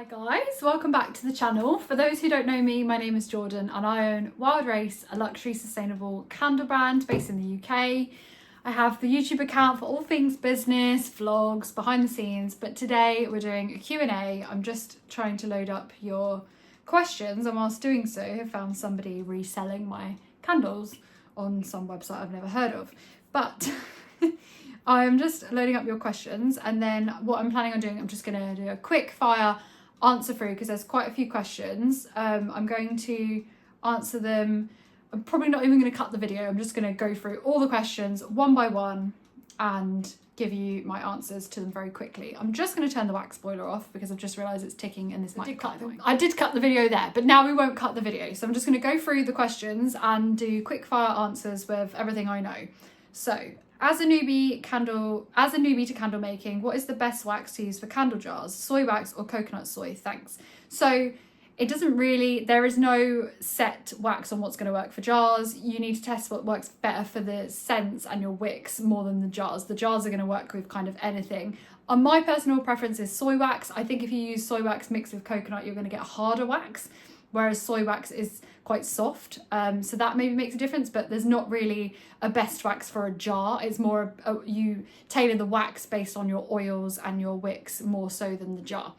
Hi guys, welcome back to the channel. For those who don't know me, my name is Jordan and I own WILDRACE, a luxury sustainable candle brand based in the UK. I have the YouTube account for all things business, vlogs, behind the scenes, but today we're doing a Q&A. I'm just trying to load up your questions, and whilst doing so, I found somebody reselling my candles on some website I've never heard of. But I'm just loading up your questions, and then what I'm planning on doing, I'm just going to do a quick fire answer through because there's quite a few questions. I'm going to answer them. I'm probably not even going to cut the video. I'm just going to go through all the questions one by one and give you my answers to them very quickly. I'm just going to turn the wax boiler off because I've just realised it's ticking and this might cut. I did cut the video there, but now we won't cut the video. So I'm just going to go through the questions and do quick fire answers with everything I know. So, as a newbie to candle making, what is the best wax to use for candle jars? Soy wax or coconut soy? Thanks. So it doesn't really, there is no set wax on what's going to work for jars. You need to test what works better for the scents and your wicks more than the jars. The jars are going to work with kind of anything. My personal preference is soy wax. I think if you use soy wax mixed with coconut, you're going to get a harder wax, whereas soy wax is quite soft. So that maybe makes a difference, but there's not really a best wax for a jar. It's more, you tailor the wax based on your oils and your wicks more so than the jar.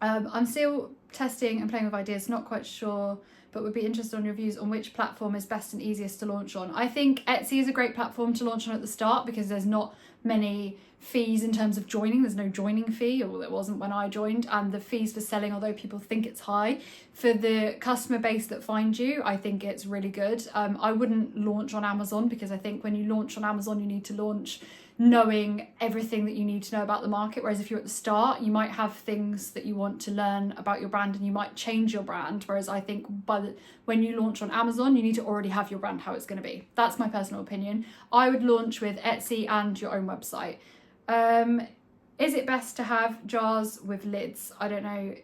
I'm still testing and playing with ideas, not quite sure, but would be interested on your views on which platform is best and easiest to launch on. I think Etsy is a great platform to launch on at the start because there's not many fees in terms of joining. There's no joining fee, or there wasn't when I joined, and the fees for selling, although people think it's high, for the customer base that finds you, I think it's really good. I wouldn't launch on Amazon because I think when you launch on Amazon, you need to launch knowing everything that you need to know about the market, whereas if you're at the start, you might have things that you want to learn about your brand and you might change your brand, whereas I think when you launch on Amazon, you need to already have your brand how it's going to be. That's my personal opinion. I would launch with Etsy and your own website. Is it best to have jars with lids? I don't know.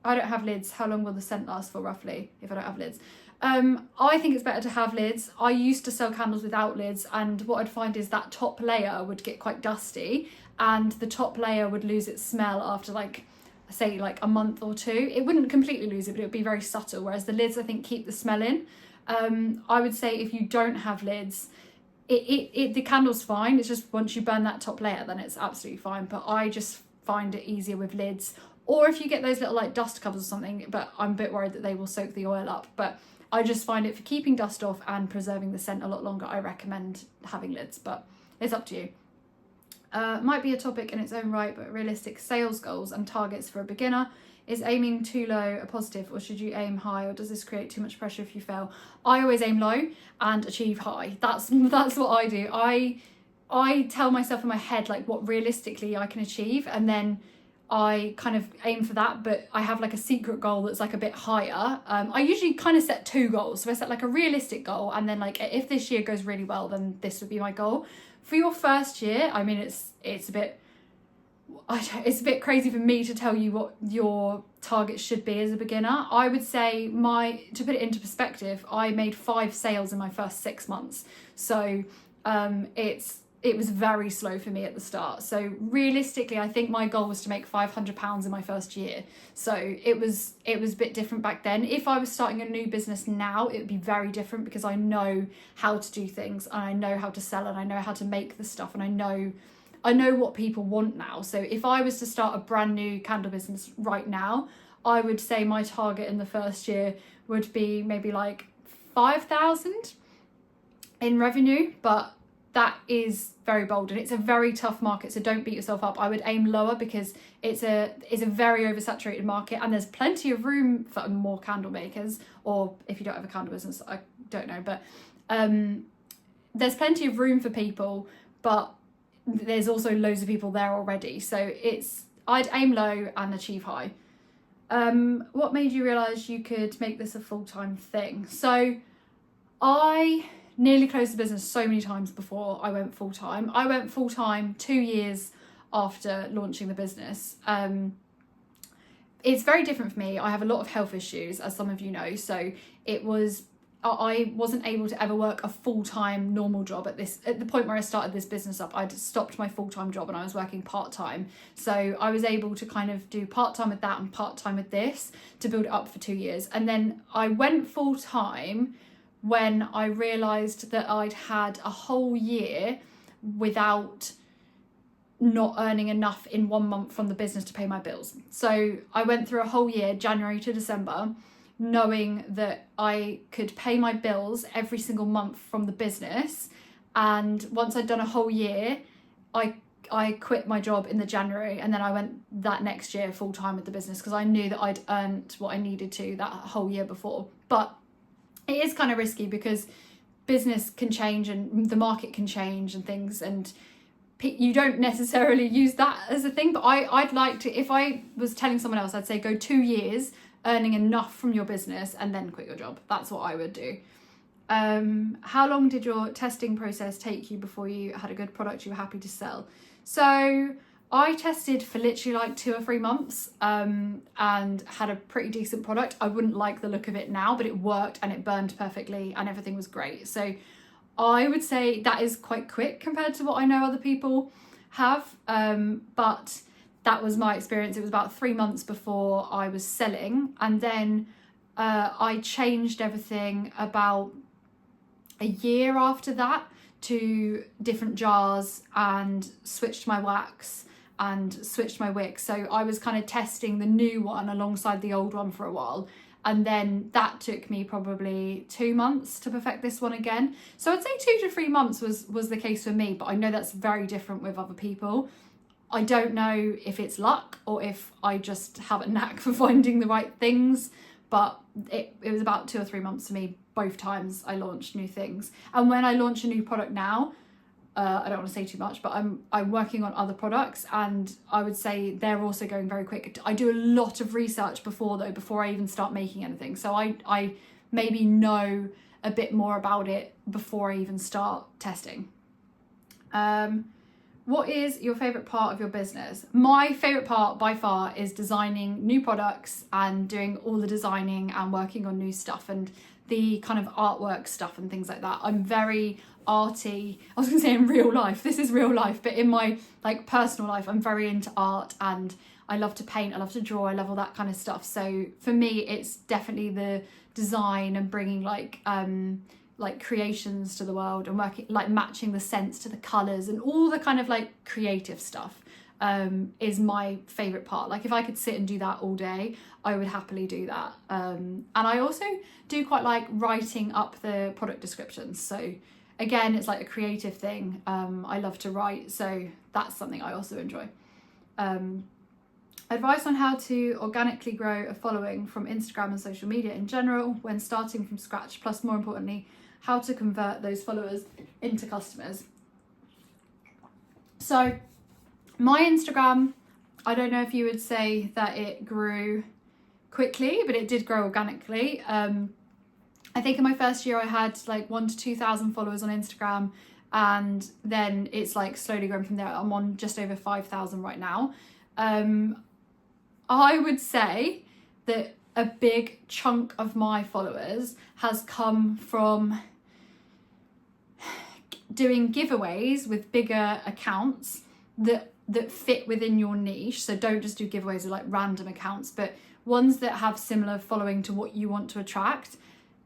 I don't have lids. How long will the scent last for roughly if I don't have lids? I think it's better to have lids. I used to sell candles without lids, and what I'd find is that top layer would get quite dusty and the top layer would lose its smell after say a month or two. It wouldn't completely lose it, but it would be very subtle, whereas the lids I think keep the smell in. I would say if you don't have lids, the candle's fine. It's just once you burn that top layer, then it's absolutely fine. But I just find it easier with lids, or if you get those little dust covers or something, but I'm a bit worried that they will soak the oil up. But I just find it for keeping dust off and preserving the scent a lot longer, I recommend having lids, but it's up to you. Might be a topic in its own right, but realistic sales goals and targets for a beginner. Is aiming too low a positive, or should you aim high, or does this create too much pressure if you fail? I always aim low and achieve high. That's what I do. I tell myself in my head what realistically I can achieve, and then I kind of aim for that, but I have a secret goal that's a bit higher. I usually kind of set two goals. So I set a realistic goal, and then if this year goes really well, then this would be my goal. For your first year, I mean, it's a bit crazy for me to tell you what your target should be as a beginner. I would say to put it into perspective, I made 5 sales in my first 6 months. So it was very slow for me at the start. So realistically, I think my goal was to make £500 in my first year. So it was a bit different back then. If I was starting a new business now, it would be very different because I know how to do things, and I know how to sell, and I know how to make the stuff, and I know what people want now. So if I was to start a brand new candle business right now, I would say my target in the first year would be maybe 5,000 in revenue, but that is very bold and it's a very tough market, so don't beat yourself up. I would aim lower because it's a very oversaturated market, and there's plenty of room for more candle makers, or if you don't have a candle business, I don't know, but there's plenty of room for people, but there's also loads of people there already. So I'd aim low and achieve high. What made you realise you could make this a full-time thing? So I nearly closed the business so many times before I went full-time. I went full-time 2 years after launching the business. It's very different for me. I have a lot of health issues, as some of you know, so it was I wasn't able to ever work a full-time normal job at the point where I started this business up. I'd stopped my full-time job and I was working part-time. So I was able to kind of do part-time with that and part-time with this to build it up for 2 years. And then I went full-time when I realised that I'd had a whole year without not earning enough in 1 month from the business to pay my bills. So I went through a whole year, January to December, knowing that I could pay my bills every single month from the business. And once I'd done a whole year, I quit my job in the January, and then I went that next year full time with the business because I knew that I'd earned what I needed to that whole year before. But it is kind of risky because business can change and the market can change and things, and you don't necessarily use that as a thing. But I'd like to, if I was telling someone else, I'd say go 2 years earning enough from your business and then quit your job. That's what I would do. How long did your testing process take you before you had a good product you were happy to sell? So I tested for literally like 2 or 3 months and had a pretty decent product. I wouldn't like the look of it now, but it worked and it burned perfectly and everything was great. So I would say that is quite quick compared to what I know other people have. But that was my experience. It was about 3 months before I was selling. And then I changed everything about a year after that to different jars and switched my wax and switched my wick. So I was kind of testing the new one alongside the old one for a while. And then that took me probably 2 months to perfect this one again. So I'd say 2 to 3 months was the case for me, but I know that's very different with other people. I don't know if it's luck or if I just have a knack for finding the right things, but it was about 2 or 3 months for me both times I launched new things. And when I launch a new product now, I don't want to say too much, but I'm working on other products and I would say they're also going very quick. I do a lot of research before I even start making anything. So I maybe know a bit more about it before I even start testing. What is your favourite part of your business? My favourite part by far is designing new products and doing all the designing and working on new stuff and the kind of artwork stuff and things like that. I'm very arty. I was gonna say in real life, this is real life, but in my like personal life, I'm very into art and I love to paint, I love to draw, I love all that kind of stuff. So for me, it's definitely the design and bringing like creations to the world and working like matching the scents to the colours and all the kind of like creative stuff is my favourite part. Like if I could sit and do that all day, I would happily do that. And I also do quite like writing up the product descriptions. So again, it's like a creative thing. I love to write, so that's something I also enjoy. Advice on how to organically grow a following from Instagram and social media in general when starting from scratch, plus more importantly, how to convert those followers into customers. So my Instagram, I don't know if you would say that it grew quickly, but it did grow organically. I think in my first year I had like 1,000 to 2,000 followers on Instagram, and then it's like slowly grown from there. I'm on just over 5,000 right now. I would say that a big chunk of my followers has come from doing giveaways with bigger accounts that fit within your niche. So don't just do giveaways with like random accounts, but ones that have similar following to what you want to attract.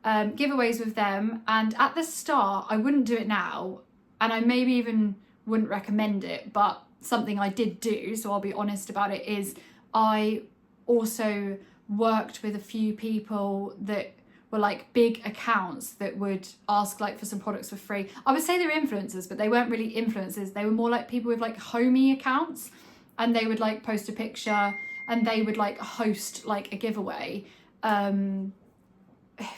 Giveaways with them. And at the start, I wouldn't do it now, and I maybe even wouldn't recommend it, but something I did do, so I'll be honest about it, is I also worked with a few people that were like big accounts that would ask like for some products for free. I would say they're influencers, but they weren't really influencers. They were more like people with like homey accounts, and they would like post a picture and they would like host like a giveaway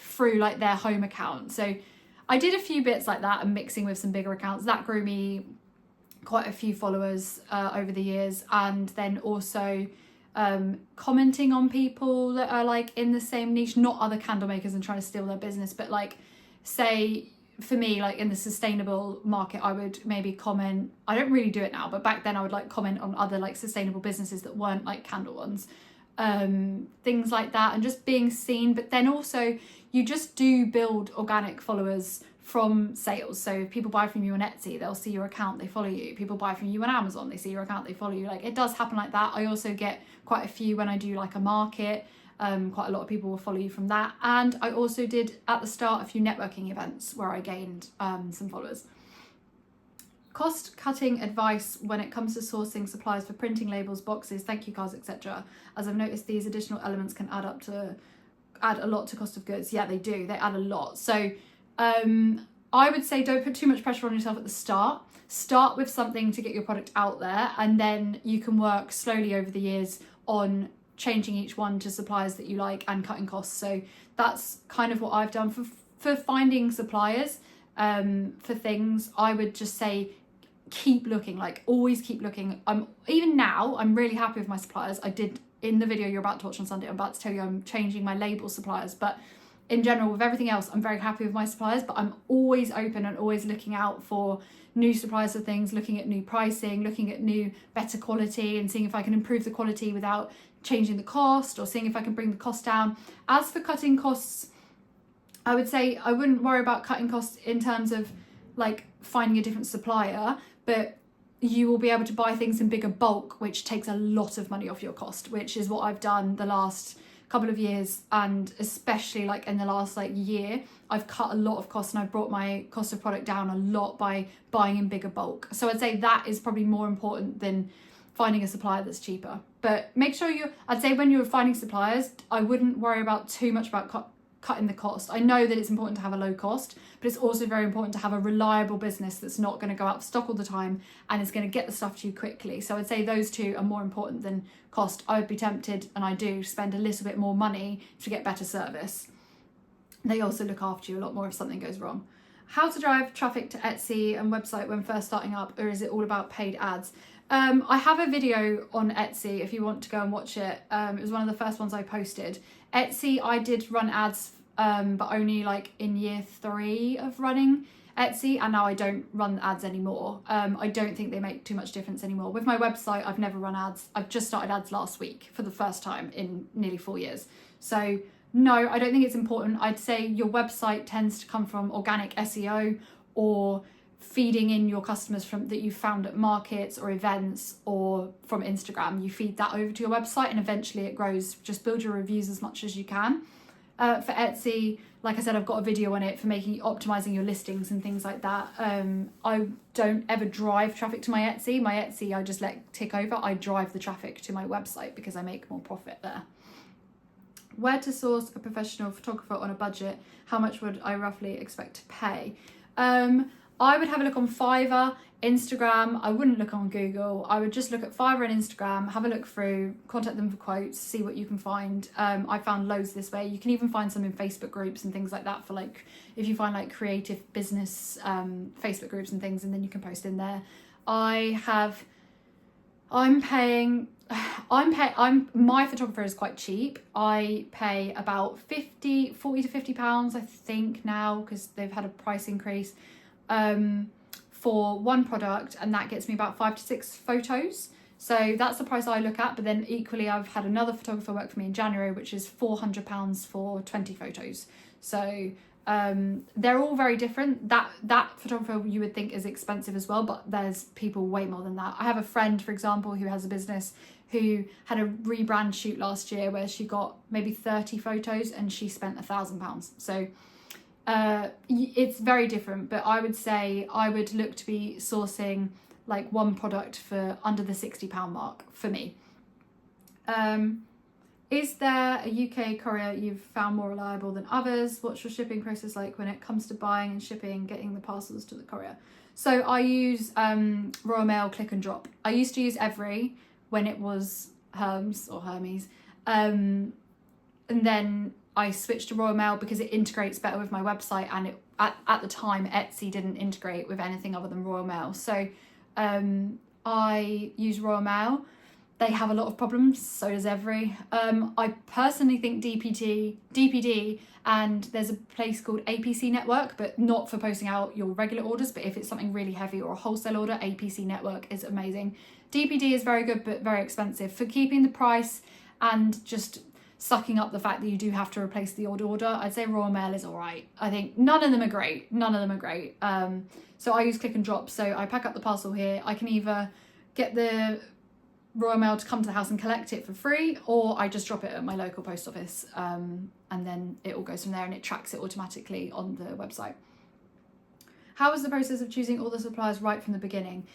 through like their home account. So I did a few bits like that and mixing with some bigger accounts. That grew me quite a few followers over the years. And then also commenting on people that are like in the same niche, not other candle makers and trying to steal their business, but like say for me, like in the sustainable market, I would maybe comment, I don't really do it now, but back then I would like comment on other like sustainable businesses that weren't like candle ones. things like that, and just being seen. But then also you just do build organic followers from sales. So if people buy from you on Etsy, they'll see your account, they follow you. People buy from you on Amazon, they see your account, they follow you. Like, it does happen like that. I also get quite a few when I do like a market. Quite a lot of people will follow you from that. And I also did at the start a few networking events where I gained some followers. Cost cutting advice when it comes to sourcing supplies for printing labels, boxes, thank you cards, etc. As I've noticed, these additional elements can add a lot to cost of goods. Yeah, they do. They add a lot. So I would say don't put too much pressure on yourself at the start. Start with something to get your product out there, and then you can work slowly over the years on changing each one to suppliers that you like and cutting costs. So that's kind of what I've done for finding suppliers for things. I would just say keep looking, like always keep looking. Even now I'm really happy with my suppliers. I did in the video you're about to watch on Sunday, I'm about to tell you I'm changing my label suppliers, but in general with everything else I'm very happy with my suppliers. But I'm always open and always looking out for new suppliers of things, looking at new pricing, looking at new better quality, and seeing if I can improve the quality without changing the cost, or seeing if I can bring the cost down. As for cutting costs, I would say I wouldn't worry about cutting costs in terms of like finding a different supplier, but you will be able to buy things in bigger bulk, which takes a lot of money off your cost, which is what I've done the last couple of years, and especially like in the last like year I've cut a lot of costs, and I've brought my cost of product down a lot by buying in bigger bulk. So I'd say that is probably more important than finding a supplier that's cheaper. But make sure I'd say when you're finding suppliers, I wouldn't worry about too much about cutting the cost. I know that it's important to have a low cost, but it's also very important to have a reliable business that's not going to go out of stock all the time and is going to get the stuff to you quickly. So I'd say those two are more important than cost. I would be tempted, and I do, spend a little bit more money to get better service. They also look after you a lot more if something goes wrong. How to drive traffic to Etsy and website when first starting up, or is it all about paid ads? I have a video on Etsy if you want to go and watch it. It was one of the first ones I posted. Etsy, I did run ads, but only like in year 3 of running Etsy, and now I don't run ads anymore. I don't think they make too much difference anymore. With my website, I've never run ads. I've just started ads last week for the first time in nearly 4 years. So no, I don't think it's important. I'd say your website tends to come from organic SEO, or feeding in your customers from that you found at markets or events, or from Instagram. You feed that over to your website and eventually it grows. Just build your reviews as much as you can. For Etsy, like I said, I've got a video on it for optimizing your listings and things like that. I don't ever drive traffic to my Etsy. My Etsy I just let tick over. I drive the traffic to my website because I make more profit there. Where to source a professional photographer on a budget? How much would I roughly expect to pay? I would have a look on Fiverr, Instagram. I wouldn't look on Google. I would just look at Fiverr and Instagram, have a look through, contact them for quotes, see what you can find. I found loads this way. You can even find some in Facebook groups and things like that, for like, if you find like creative business Facebook groups and things, and then you can post in there. My photographer is quite cheap. I pay about 40 to 50 pounds, I think now, because they've had a price increase. For one product, and that gets me about 5 to 6 photos. So that's the price I look at. But then equally, I've had another photographer work for me in January, which is £400 for 20 photos. So they're all very different. That photographer you would think is expensive as well, but there's people way more than that. I have a friend, for example, who has a business, who had a rebrand shoot last year where she got maybe 30 photos and she spent £1,000. So it's very different, but I would say I would look to be sourcing like one product for under the £60 mark for me. Is there a UK courier you've found more reliable than others? What's your shipping process like when it comes to buying and shipping, getting the parcels to the courier? So I use Royal Mail Click and Drop. I used to use Every when it was Hermes or Hermes, and then I switched to Royal Mail because it integrates better with my website, and at the time Etsy didn't integrate with anything other than Royal Mail. So I use Royal Mail. They have a lot of problems, so does Every. I personally think DPD, and there's a place called APC Network, but not for posting out your regular orders, but if it's something really heavy or a wholesale order, APC Network is amazing. DPD is very good but very expensive. For keeping the price and just sucking up the fact that you do have to replace the odd order. I'd say Royal Mail is all right. I think none of them are great. So I use click and drop. So I pack up the parcel here. I can either get the Royal Mail to come to the house and collect it for free, or I just drop it at my local post office, and then it all goes from there and it tracks it automatically on the website. How was the process of choosing all the suppliers right from the beginning?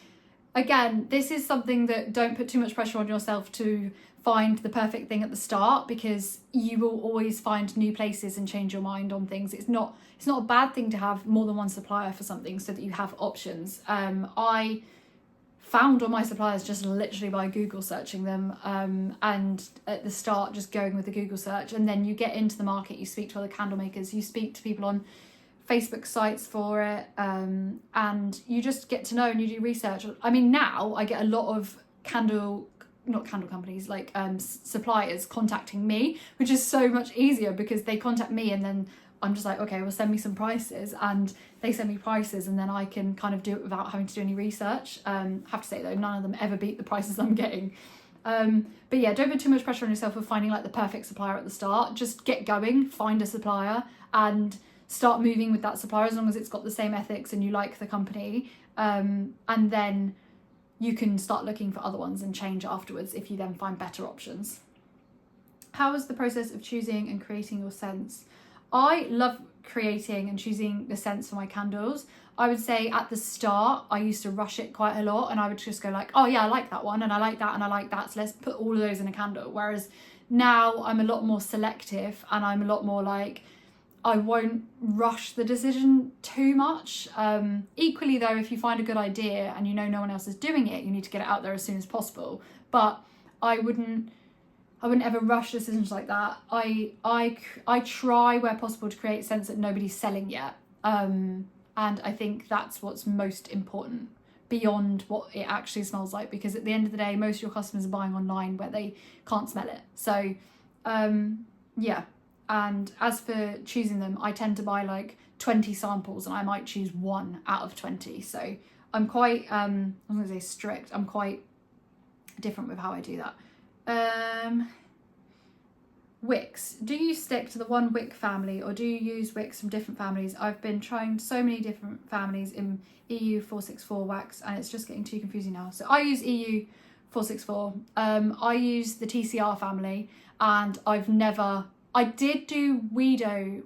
Again, this is something that don't put too much pressure on yourself to find the perfect thing at the start, because you will always find new places and change your mind on things. It's not a bad thing to have more than one supplier for something so that you have options. I found all my suppliers just literally by Google searching them, and at the start just going with the Google search, and then you get into the market, you speak to other candle makers, you speak to people on Facebook sites for it, and you just get to know and you do research. I mean, now I get a lot of not candle companies, like suppliers contacting me, which is so much easier because they contact me and then I'm just like, okay, well, send me some prices, and they send me prices, and then I can kind of do it without having to do any research. Have to say though, none of them ever beat the prices I'm getting. But yeah, don't put too much pressure on yourself for finding like the perfect supplier at the start. Just get going, find a supplier and start moving with that supplier as long as it's got the same ethics and you like the company. And then you can start looking for other ones and change afterwards if you then find better options. How was the process of choosing and creating your scents? I love creating and choosing the scents for my candles. I would say at the start, I used to rush it quite a lot, and I would just go like, oh yeah, I like that one, and I like that, and I like that, so let's put all of those in a candle. Whereas now I'm a lot more selective, and I'm a lot more like, I won't rush the decision too much. Equally though, if you find a good idea and you know no one else is doing it, you need to get it out there as soon as possible. But I wouldn't ever rush decisions like that. I try where possible to create sense that nobody's selling yet. And I think that's what's most important beyond what it actually smells like, because at the end of the day, most of your customers are buying online where they can't smell it. So yeah. And as for choosing them, I tend to buy like 20 samples and I might choose one out of 20. So I'm quite, I'm going to say strict. I'm quite different with how I do that. Wicks. Do you stick to the one wick family or do you use wicks from different families? I've been trying so many different families in EU 464 wax and it's just getting too confusing now. So I use EU 464. I use the TCR family, and I did do Weedo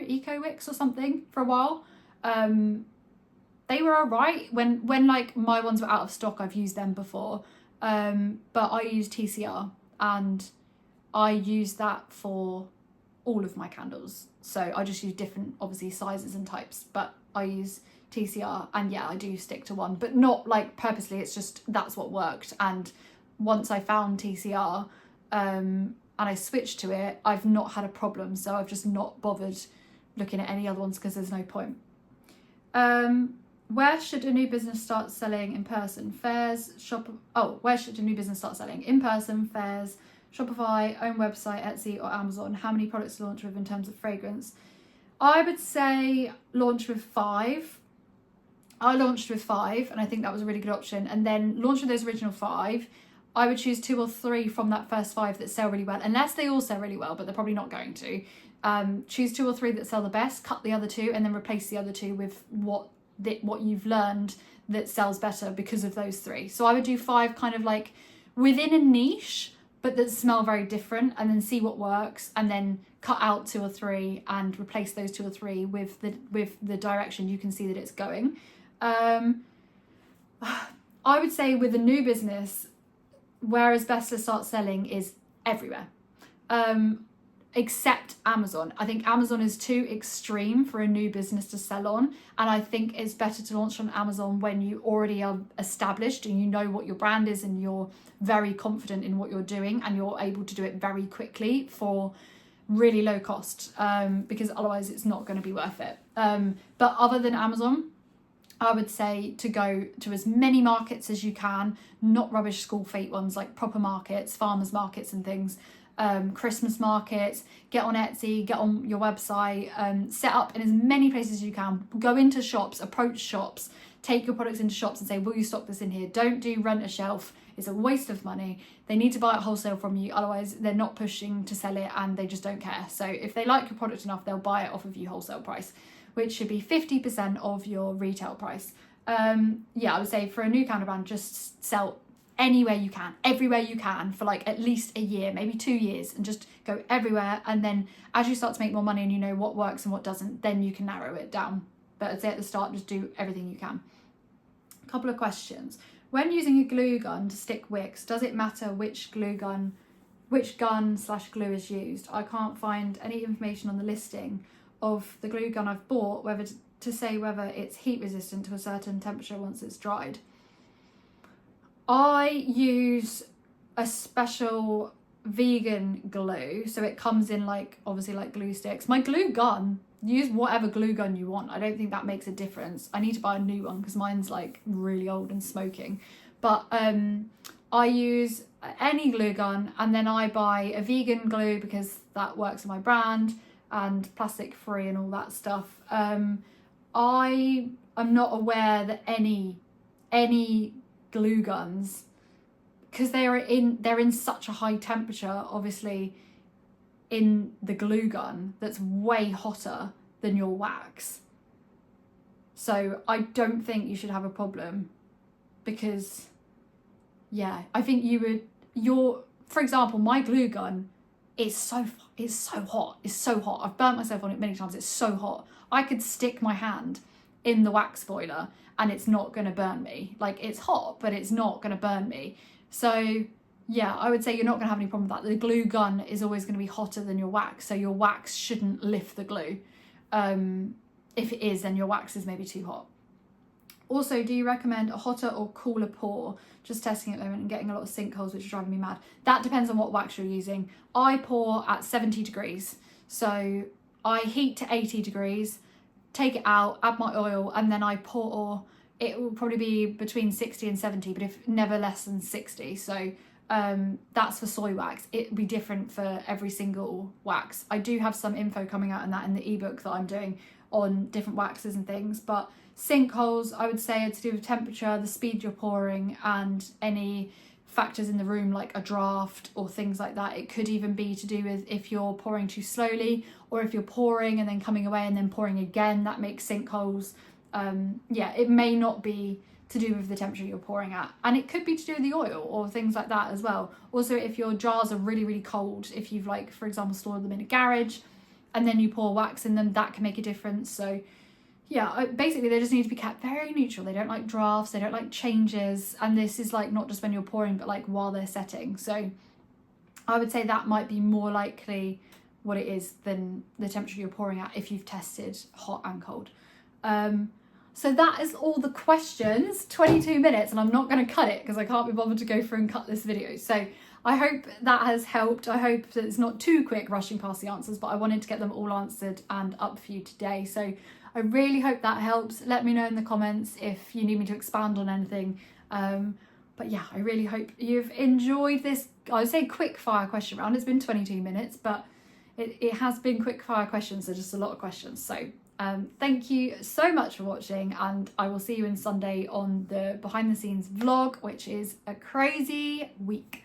Eco Wicks or something for a while. They were alright. When like my ones were out of stock, I've used them before. But I use TCR and I use that for all of my candles. So I just use different, obviously, sizes and types, but I use TCR, and yeah, I do stick to one, but not like purposely, it's just that's what worked. And once I found TCR, and I switched to it, I've not had a problem, so I've just not bothered looking at any other ones because there's no point. Where should a new business start selling in person? Where should a new business start selling? In person, fairs, Shopify, own website, Etsy or Amazon? How many products to launch with in terms of fragrance? I would say launch with 5. I launched with 5 and I think that was a really good option. And then launch with those original 5. I would choose 2 or 3 from that first 5 that sell really well, unless they all sell really well, but they're probably not going to. Choose 2 or 3 that sell the best, cut the other 2, and then replace the other 2 with what you've learned that sells better because of those 3. So I would do 5 kind of like within a niche, but that smell very different, and then see what works, and then cut out 2 or 3 and replace those 2 or 3 with the direction you can see that it's going. I would say with a new business, where it's best to start selling is everywhere, except Amazon. I think Amazon is too extreme for a new business to sell on, and I think it's better to launch on Amazon when you already are established and you know what your brand is and you're very confident in what you're doing and you're able to do it very quickly for really low cost, because otherwise it's not going to be worth it. But other than Amazon, I would say to go to as many markets as you can, not rubbish school fete ones, like proper markets, farmers markets and things, Christmas markets. Get on Etsy, get on your website, set up in as many places as you can, go into shops, approach shops, take your products into shops and say, will you stock this in here? Don't do rent a shelf. It's a waste of money. They need to buy it wholesale from you, otherwise they're not pushing to sell it and they just don't care. So if they like your product enough, they'll buy it off of you wholesale price, which should be 50% of your retail price. Yeah, I would say for a new candle brand, just sell anywhere you can, everywhere you can, for like at least a year, maybe 2 years, and just go everywhere. And then as you start to make more money and you know what works and what doesn't, then you can narrow it down. But I'd say at the start, just do everything you can. A couple of questions. When using a glue gun to stick wicks, does it matter which gun/glue is used? I can't find any information on the listing of the glue gun I've bought whether to say whether it's heat resistant to a certain temperature once it's dried. I use a special vegan glue, so it comes in like obviously like glue sticks. My glue gun, use whatever glue gun you want. I don't think that makes a difference. I need to buy a new one because mine's like really old and smoking. But I use any glue gun, and then I buy a vegan glue because that works in my brand and plastic free and all that stuff. I am not aware that any glue guns, because they're in such a high temperature, obviously, in the glue gun that's way hotter than your wax. So I don't think you should have a problem, because yeah, I think for example, my glue gun is so hot. It's so hot. I've burnt myself on it many times. It's so hot. I could stick my hand in the wax boiler and it's not going to burn me. Like, it's hot, but it's not going to burn me. So yeah, I would say you're not going to have any problem with that. The glue gun is always going to be hotter than your wax, so your wax shouldn't lift the glue. If it is, then your wax is maybe too hot. Also, do you recommend a hotter or cooler pour? Just testing at the moment and getting a lot of sinkholes, which is driving me mad. That depends on what wax you're using. I pour at 70 degrees. So I heat to 80 degrees, take it out, add my oil, and then I pour. It will probably be between 60 and 70, but if never less than 60. So that's for soy wax. It'll be different for every single wax. I do have some info coming out on that in the ebook that I'm doing on different waxes and things, but sinkholes, I would say, are to do with temperature, the speed you're pouring, and any factors in the room like a draft or things like that. It could even be to do with if you're pouring too slowly, or if you're pouring and then coming away and then pouring again, that makes sinkholes. Yeah, it may not be to do with the temperature you're pouring at, and it could be to do with the oil or things like that as well. Also, if your jars are really, really cold, if you've, like, for example, stored them in a garage and then you pour wax in them, that can make a difference. So yeah, basically they just need to be kept very neutral. They don't like drafts, they don't like changes, and this is like not just when you're pouring, but like while they're setting. So I would say that might be more likely what it is than the temperature you're pouring at if you've tested hot and cold. So that is all the questions, 22 minutes, and I'm not going to cut it because I can't be bothered to go through and cut this video. So I hope that has helped. I hope that it's not too quick rushing past the answers, but I wanted to get them all answered and up for you today. So I really hope that helps. Let me know in the comments if you need me to expand on anything. But yeah, I really hope you've enjoyed this, I would say, quick fire question round. It's been 22 minutes, but it has been quick fire questions, so just a lot of questions. So thank you so much for watching, and I will see you on Sunday on the behind the scenes vlog, which is a crazy week.